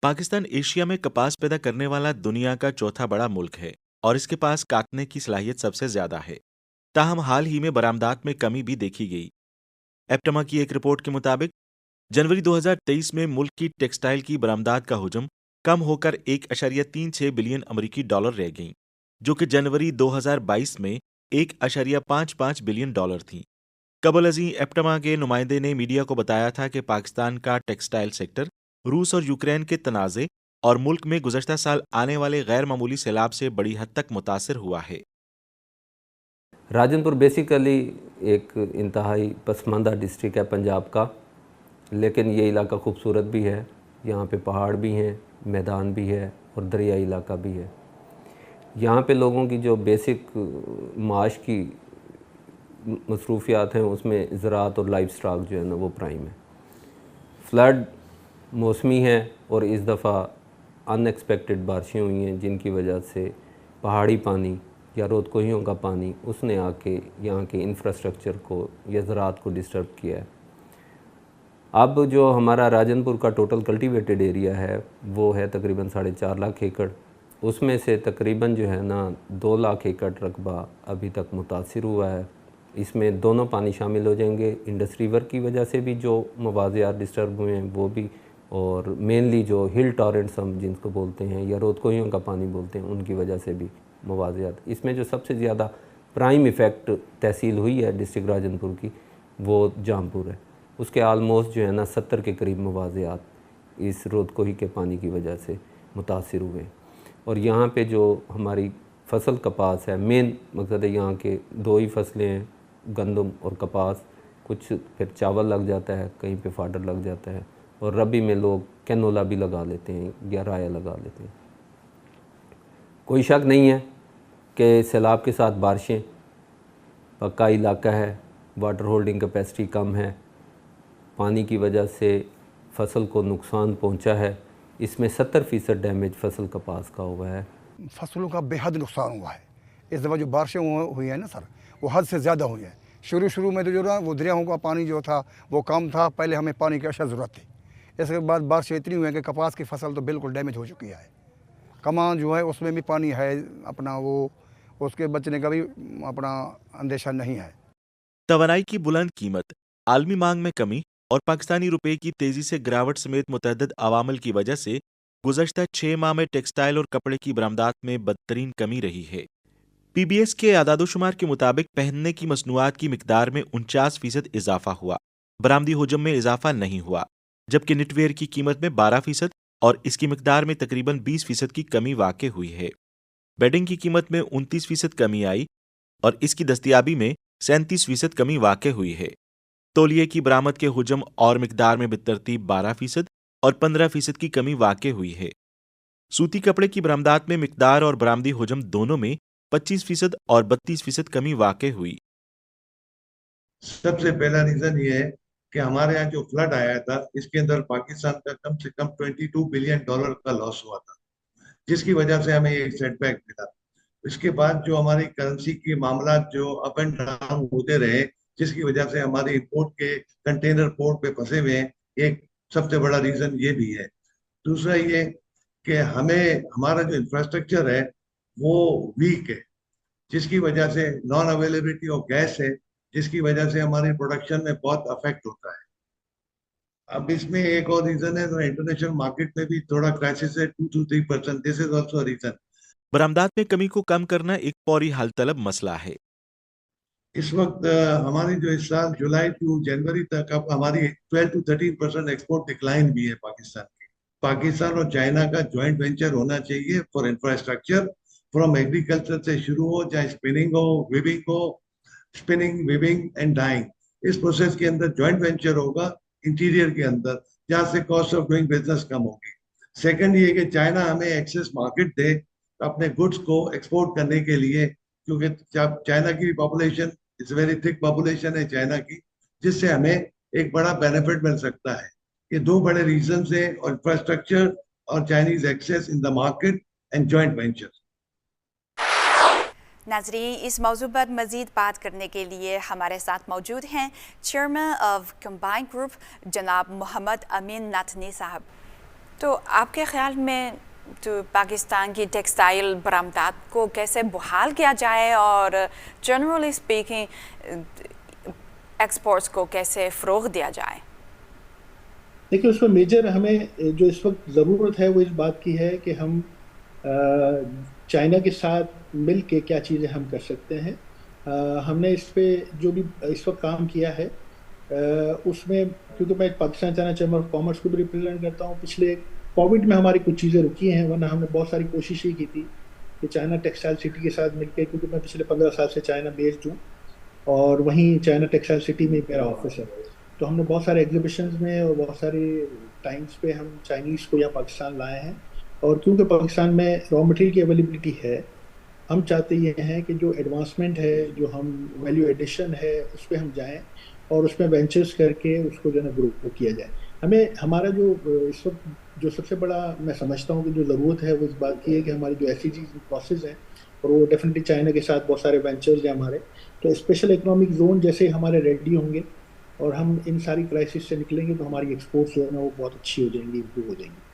Pakistan Asia में कपास पैदा करने वाला दुनिया का चौथा बड़ा मुल्क है और इसके पास काटने की सलाहियत सबसे ज्यादा है। ताहम हाल ही में बरामदात में कमी भी देखी गई। एप्टमा की एक रिपोर्ट के मुताबिक जनवरी 2023 में मुल्क की टेक्सटाइल की बरामदात का हुजम कम होकर 1.36 बिलियन अमरीकी डॉलर रह गई, जो कि जनवरी 2022 में 1.55 बिलियन डॉलर थी। कबल अजी एप्टमा के नुमाइंदे ने मीडिया को बताया था कि पाकिस्तान का टेक्सटाइल सेक्टर रूस और यूक्रेन के तनाज़े और मुल्क में गुज़श्ता साल आने वाले गैर मामूली सैलाब से बड़ी हद तक मुतासिर हुआ है। राजनपुर बेसिकली एक इंतहाई पसमानदा डिस्ट्रिक्ट है पंजाब का, लेकिन ये इलाका खूबसूरत भी है। यहाँ पे पहाड़ भी हैं, मैदान भी है और दरियाई इलाका भी है। यहाँ पे लोगों की जो बेसिक माश की मसरूफियात हैं उसमें ज़राअत और लाइफ स्टॉक जो है ना वो प्राइम है। फ्लड मौसमी है और इस दफ़ा अनएक्सपेक्टेड बारिशें हुई हैं जिनकी वजह से पहाड़ी पानी या रोदकोहियों का पानी उसने आके यहाँ के इंफ्रास्ट्रक्चर को या ज़राअत को डिस्टर्ब किया है। अब जो हमारा राजनपुर का टोटल कल्टीवेटेड एरिया है वो है तकरीबन 4.5 लाख एकड़। उसमें से तकरीबन जो है ना 2 लाख एकड़ रकबा अभी तक मुतासिर हुआ है। इसमें दोनों पानी शामिल हो जाएंगे, इंडस्ट्री वर्क की वजह से भी जो मवाज़ियात डिस्टर्ब हुए हैं वो भी, और मेनली जो हिल टॉरेंट्स हम जिनको बोलते हैं या रोदकोहियों का पानी बोलते हैं उनकी वजह से भी मवाज़ियात। इसमें जो सबसे ज़्यादा प्राइम इफ़ेक्ट तहसील हुई है डिस्ट्रिक्ट राजनपुर की वो जामपुर है। उसके आलमोस्ट जो है ना 70 के करीब मवाज़ियात इस रोदकोही के पानी की वजह से मुतासिर हुए। और यहाँ पे जो हमारी फसल कपास है, मेन मकसद है यहाँ के 2 ही फसलें हैं, गंदम और कपास। कुछ फिर चावल लग जाता है, कहीं पे फाडर लग जाता है, और रबी में लोग कैनोला भी लगा लेते हैं या राया लगा लेते हैं। कोई शक नहीं है कि सैलाब के साथ बारिशें, पक्का इलाका है, वाटर होल्डिंग कैपेसिटी कम है, पानी की वजह से फसल को नुकसान पहुंचा है। इसमें 70% डैमेज फसल कपास का हुआ है। फसलों का बेहद नुकसान हुआ है। इस दफ़ा जो बारिशें हुई हैं ना सर, वो हद से ज़्यादा हुई हैं। शुरू में तो जो ना वो दरियाओं का पानी जो था वो कम था, पहले हमें पानी की अशद ज़रूरत थी। इसके बाद बारिशें इतनी हुई हैं कि कपास की फसल तो बिल्कुल डैमेज हो चुकी है। कमान जो है उसमें भी पानी है, अपना वो उसके बचने का भी अपना अंदेशा नहीं है। तवानाई की बुलंद कीमत, आलमी मांग में कमी और पाकिस्तानी रुपए की तेजी से गिरावट समेत मुतअद्दिद अवामिल की वजह से गुज़श्ता 6 माह में टेक्सटाइल और कपड़े की बरामदात में बदतरीन कमी रही है। पीबीएस के आदादोशुमार के मुताबिक पहनने की मसनूआत की मिकदार में 49% इजाफा हुआ, बरामदी हुजम में इजाफा नहीं हुआ, जबकि निटवेयर की कीमत में 12% और इसकी मिकदार में तकरीबन 20% की कमी वाक़ हुई है। बेडिंग की कीमत में 29% कमी आई और इसकी दस्तियाबी में 37% कमी वाक़ हुई है। तौलिए की बरामद के हुजम और मिकदार में बितरतीब 12% और 15% की कमी वाक़ हुई है। सूती कपड़े की बरामदात में मिकदार और बरामदी हुजम दोनों में 25% और 32% कमी वाक़ हुई। सबसे पहला रीजन ये है कि हमारे यहाँ जो फ्लड आया था इसके अंदर पाकिस्तान का कम से कम $22 बिलियन का लॉस हुआ था, जिसकी वजह से हमें एक सेटबैक मिला। इसके बाद जो हमारी करेंसी के मामला जो अप एंड डाउन होते रहे, जिसकी वजह से हमारे इंपोर्ट के कंटेनर पोर्ट पे फंसे हुए हैं, एक सबसे बड़ा रीजन ये भी है। दूसरा ये कि हमें हमारा जो इंफ्रास्ट्रक्चर है वो वीक है, जिसकी वजह से नॉन अवेलेबिलिटी ऑफ गैस है, जिसकी वजह से हमारी प्रोडक्शन में बहुत अफेक्ट होता है। अब इसमें एक और रीजन है, तो इंटरनेशनल मार्केट में भी थोड़ा क्राइसिस है, 2 to 3%। This is also reason. बरामदात में कमी को कम करना एक फौरी हल तलब मसला है। इस वक्त हमारी जो इस साल जुलाई टू जनवरी तक अब हमारी 12 to 13% एक्सपोर्ट डिक्लाइन भी है पाकिस्तान की। पाकिस्तान और चाइना का ज्वाइंट वेंचर होना चाहिए फॉर इंफ्रास्ट्रक्चर, फ्रॉम एग्रीकल्चर से शुरू हो, चाहे स्पिनिंग हो, विविंग हो, स्पिनिंग, विविंग एंड डाइंग। इस प्रोसेस के अंदर ज्वाइंट वेंचर होगा इंटीरियर के अंदर, जहां से कॉस्ट ऑफ डूइंग बिजनेस कम होगी। सेकंड ये कि चाइना हमें एक्सेस मार्केट दे अपने गुड्स को एक्सपोर्ट करने के लिए, क्योंकि चाइना की population it's very thick population है चाइना की, जिससे हमें एक बड़ा बेनिफिट मिल सकता है। ये 2 बड़े रीजन है, और इंफ्रास्ट्रक्चर और Chinese access in the market and joint venture. नाज़रीन, इस मौजू पर मज़ीद बात करने के लिए हमारे साथ मौजूद हैं चेयरमैन ऑफ कंबाइंड ग्रुप जनाब मोहम्मद अमीन नाथनी साहब। तो आपके ख्याल में तो पाकिस्तान की टेक्सटाइल बरामदात को कैसे बहाल किया जाए और जनरली स्पीकिंग एक्सपोर्ट्स को कैसे फ़रोग़ दिया जाए? देखिए, उसमें मेजर हमें जो इस वक्त ज़रूरत है वो इस बात की है कि हम चाइना के साथ मिल के क्या चीज़ें हम कर सकते हैं। हमने इस पे जो भी इस वक्त काम किया है उसमें, क्योंकि मैं Pakistan China chamber of commerce को भी रिप्रेजेंट करता हूँ, पिछले कोविड में हमारी कुछ चीज़ें रुकी हैं, वरना हमने बहुत सारी कोशिश ही की थी कि चाइना टेक्सटाइल सिटी के साथ मिलकर, क्योंकि मैं पिछले 15 साल से चाइना बेस्ड हूँ और वहीं चाइना टेक्सटाइल सिटी में मेरा ऑफिस है, तो हमने बहुत सारे एग्जीबिशंस में और बहुत सारे टाइम्स पे हम चाइनीज़ को यहाँ पाकिस्तान लाए हैं। और क्योंकि पाकिस्तान में रॉ मटेरियल की अवेलेबिलिटी है, हम चाहते ये हैं कि जो एडवांसमेंट है, जो हम वैल्यू एडिशन है, उस पर हम जाएँ और उसमें वेंचर्स करके उसको जो है ना ग्रो किया जाए। हमें हमारा जो इस वक्त जो सबसे बड़ा मैं समझता हूँ कि जो ज़रूरत है वो इस बात की है कि हमारी जो एसईजी प्रोसेस है, और वो डेफिनेटली चाइना के साथ बहुत सारे वेंचर्स हैं हमारे, तो स्पेशल इकोनॉमिक जोन जैसे हमारे रेडी होंगे और हम इन सारी क्राइसिस से निकलेंगे तो हमारी एक्सपोर्ट्स जो है ना वो बहुत अच्छी हो जाएंगी, इम्प्रूव हो जाएंगी।